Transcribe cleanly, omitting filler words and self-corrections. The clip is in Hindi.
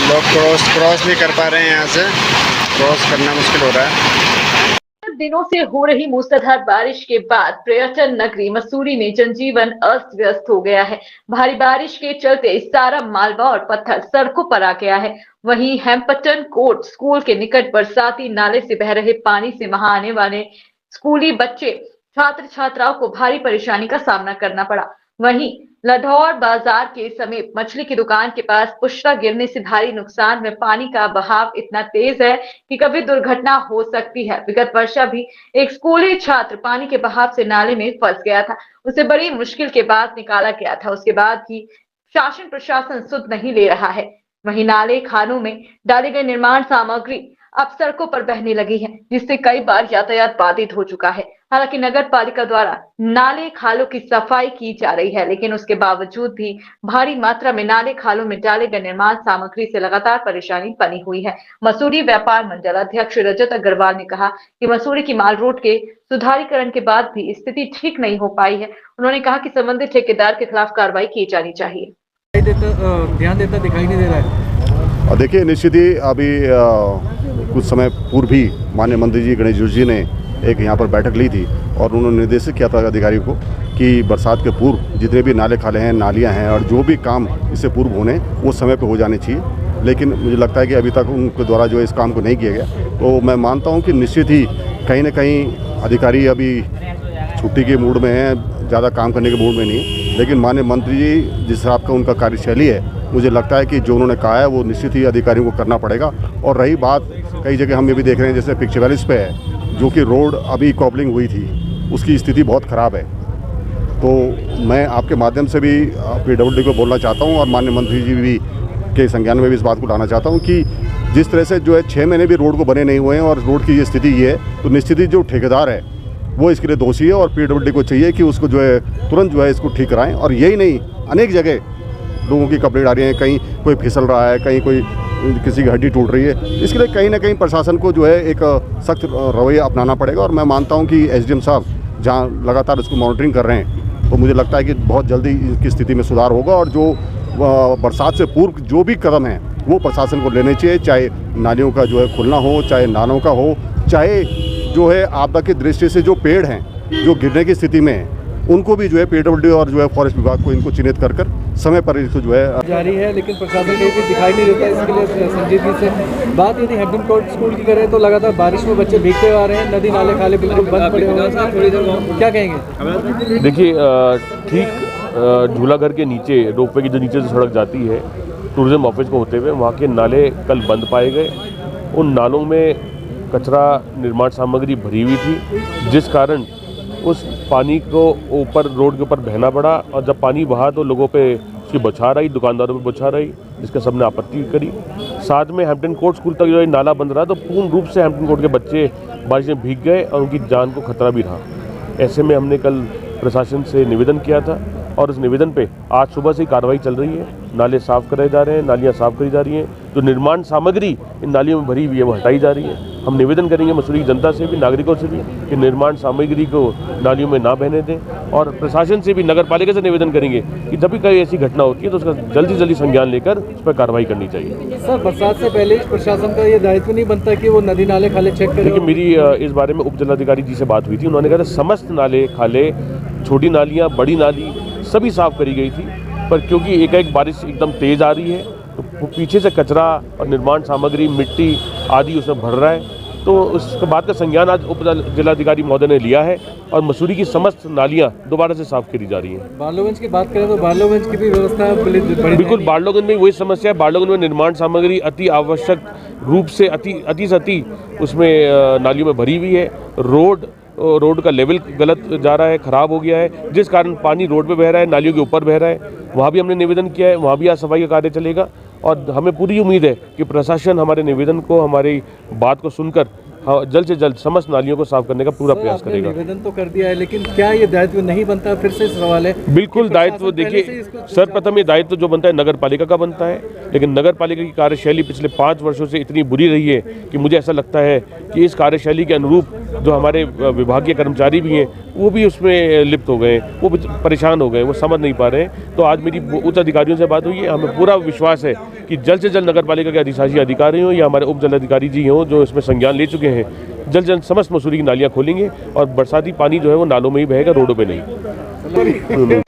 लोग क्रॉस नहीं कर पा रहे हैं, यहाँ से क्रॉस करना मुश्किल हो रहा है। दिनों से हो रही मूसलाधार बारिश के बाद पर्यटन नगरी मसूरी में जनजीवन अस्त व्यस्त हो गया है। भारी बारिश के चलते सारा मालवा और पत्थर सड़कों पर आ गया है। वहीं हैम्पटन कोर्ट स्कूल के निकट बरसाती नाले से बह रहे पानी से वहां आने वाले स्कूली बच्चे छात्र छात्राओं को भारी परेशानी का सामना करना पड़ा। वहीं लढौर बाजार के समीप मछली की दुकान के पास पुष्टा गिरने से भारी नुकसान में पानी का बहाव इतना तेज है कि कभी दुर्घटना हो सकती है। विगत वर्षा भी एक स्कूली छात्र पानी के बहाव से नाले में फंस गया था। उसे बड़ी मुश्किल के बाद निकाला गया था। उसके बाद भी शासन प्रशासन सुध नहीं ले रहा है। वहीं नाले खानों में डाली गई निर्माण सामग्री अब सड़कों पर बहने लगी है, जिससे कई बार यातायात बाधित हो चुका है। हालांकि नगर पालिका द्वारा नाले खालों की सफाई की जा रही है, लेकिन उसके बावजूद भी भारी मात्रा में नाले खालों में डाले गए निर्माण सामग्री से लगातार परेशानी बनी हुई है। मसूरी व्यापार मंडल अध्यक्ष रजत अग्रवाल ने कहा कि मसूरी की माल रोड के सुधारीकरण के बाद भी स्थिति ठीक नहीं हो पाई है। उन्होंने कहा कि संबंधित ठेकेदार के खिलाफ कार्रवाई की जानी चाहिए। ध्यान देता दिखाई नहीं दे रहा है। देखिए, निश्चित ही अभी कुछ समय पूर्व भी माननीय मंत्री जी गणेश जोशी जी ने एक यहाँ पर बैठक ली थी और उन्होंने निर्देशित किया था अधिकारियों को कि बरसात के पूर्व जितने भी नाले खाले हैं, नालियाँ हैं और जो भी काम इससे पूर्व होने वो समय पे हो जाने चाहिए। लेकिन मुझे लगता है कि अभी तक उनके द्वारा जो है इस काम को नहीं किया गया। तो मैं मानता हूँ कि निश्चित ही कहीं ना कहीं अधिकारी अभी छुट्टी के मूड में हैं, ज़्यादा काम करने के मूड में नहीं। लेकिन माननीय मंत्री जी जिस हिसाब का उनका कार्यशैली है, मुझे लगता है कि जो उन्होंने कहा है वो निश्चित ही अधिकारियों को करना पड़ेगा। और रही बात, कई जगह हम ये भी देख रहे हैं जैसे पिक्चर वैलीज पे है, जो कि रोड अभी कॉपलिंग हुई थी, उसकी स्थिति बहुत ख़राब है। तो मैं आपके माध्यम से भी PWD को बोलना चाहता हूँ और माननीय मंत्री जी भी के संज्ञान में भी इस बात को लाना चाहता हूँ कि जिस तरह से जो है 6 महीने भी रोड को बने नहीं हुए हैं और रोड की ये स्थिति ये है, तो निश्चित ही जो ठेकेदार है वो इसके लिए दोषी है और PWD को चाहिए कि उसको जो है तुरंत जो है इसको ठीक कराएं। और यही नहीं, अनेक जगह लोगों की कंप्लेंट आ रही है, कहीं कोई फिसल रहा है, कहीं कोई किसी की हड्डी टूट रही है। इसके लिए कहीं ना कहीं प्रशासन को जो है एक सख्त रवैया अपनाना पड़ेगा। और मैं मानता हूं कि SDM साहब जहां लगातार इसको मॉनिटरिंग कर रहे हैं, तो मुझे लगता है कि बहुत जल्दी इसकी स्थिति में सुधार होगा। और जो बरसात से पूर्व जो भी कदम हैं वो प्रशासन को लेने चाहिए, चाहे नालियों का जो है खुलना हो, चाहे नालों का हो, चाहे जो है आपदा की दृष्टि से जो पेड़ हैं जो गिरने की स्थिति में हैं, उनको भी जो है PWD और जो है फॉरेस्ट विभाग को इनको चिन्हित कर समय पर इसको जो है जारी है। लेकिन प्रशासन कहीं भी दिखाई नहीं देता। इसके लिए संजीदगी से बात यदि हैम्पटन कोर्ट स्कूल की करें तो लगातार बारिश में बच्चे भीगते आ रहे हैं, नदी नाले खाले बिल्कुल बंद पड़े हुए हैं। थोड़ी देर क्या कहेंगे? देखिए, ठीक झूलाघर के नीचे रोपवे की जो नीचे से सड़क जाती है टूरिज्म ऑफिस को होते हुए, वहाँ के नाले कल बंद पाए गए। उन नालों में कचरा निर्माण सामग्री भरी हुई थी, जिस कारण उस पानी को ऊपर रोड के ऊपर बहना पड़ा। और जब पानी बहा तो लोगों पे उसकी बौछार आई, दुकानदारों पे बौछार आई, जिसके सबने आपत्ति करी। साथ में हैम्पटन कोर्ट स्कूल तक जो नाला बंद रहा तो पूर्ण रूप से हैम्पटन कोर्ट के बच्चे बारिश में भीग गए और उनकी जान को खतरा भी रहा। ऐसे में हमने कल प्रशासन से निवेदन किया था और इस निवेदन पे आज सुबह से ही कार्रवाई चल रही है। नाले साफ करे जा रहे हैं, नालियाँ साफ करी जा रही हैं, जो निर्माण सामग्री इन नालियों में भरी हुई है वो हटाई जा रही है। हम निवेदन करेंगे मसूरी की जनता से भी, नागरिकों से भी कि निर्माण सामग्री को नालियों में ना बहने दें। और प्रशासन से भी, नगर पालिका से निवेदन करेंगे कि जब भी कोई ऐसी घटना होती है तो उसका जल्दी जल्दी संज्ञान लेकर उस पर कार्रवाई करनी चाहिए। सर, बरसात से पहले प्रशासन का ये दायित्व नहीं बनता कि वो नदी नाले खाले चेक करें? देखिए, मेरी इस बारे में उप जिलाधिकारी जी से बात हुई थी। उन्होंने कहा था समस्त नाले खाले, छोटी नालियाँ, बड़ी नाली सभी साफ करी गई थी, पर क्योंकि एक बारिश एकदम तेज़ आ रही है तो पीछे से कचरा और निर्माण सामग्री, मिट्टी आदि उसमें भर रहा है। तो उसके बाद का संज्ञान आज उप जिलाधिकारी महोदय ने लिया है और मसूरी की समस्त नालियां दोबारा से साफ करी जा रही हैं। बारलोगंज की बात करें तो बारलोगंज की भी व्यवस्था बिल्कुल, बारलोगंज में वही समस्या है। बारलोगंज में निर्माण सामग्री अति आवश्यक रूप से अति उसमें नालियों में भरी हुई है। रोड का लेवल गलत जा रहा है, ख़राब हो गया है, जिस कारण पानी रोड पे बह रहा है, नालियों के ऊपर बह रहा है। वहाँ भी हमने निवेदन किया है, वहाँ भी आज सफाई का कार्य चलेगा और हमें पूरी उम्मीद है कि प्रशासन हमारे निवेदन को, हमारी बात को सुनकर जल्द से जल्द समस्त नालियों को साफ करने का पूरा प्रयास करेगा। निवेदन तो कर दिया है, लेकिन क्या ये दायित्व नहीं बनता? फिर से सवाल है। बिल्कुल दायित्व, देखिए सर्वप्रथम ये दायित्व जो बनता है नगर पालिका का बनता है, लेकिन नगर पालिका की कार्यशैली पिछले 5 वर्षों से इतनी बुरी रही है कि मुझे ऐसा लगता है कि इस कार्यशैली के अनुरूप जो हमारे विभागीय कर्मचारी भी हैं वो भी उसमें लिप्त हो गए, वो परेशान हो गए, वो समझ नहीं पा रहे हैं। तो आज मेरी उच्च अधिकारियों से बात हुई है, हमें पूरा विश्वास है कि जल्द से जल्द नगर पालिका के अधिशासी अधिकारी हों या हमारे उप जिलाधिकारी जी हों जो इसमें संज्ञान ले चुके हैं, जल्द से जल्द समस्त मसूरी की नालियाँ खोलेंगे और बरसाती पानी जो है वो नालों में ही बहेगा, रोडों पे नहीं।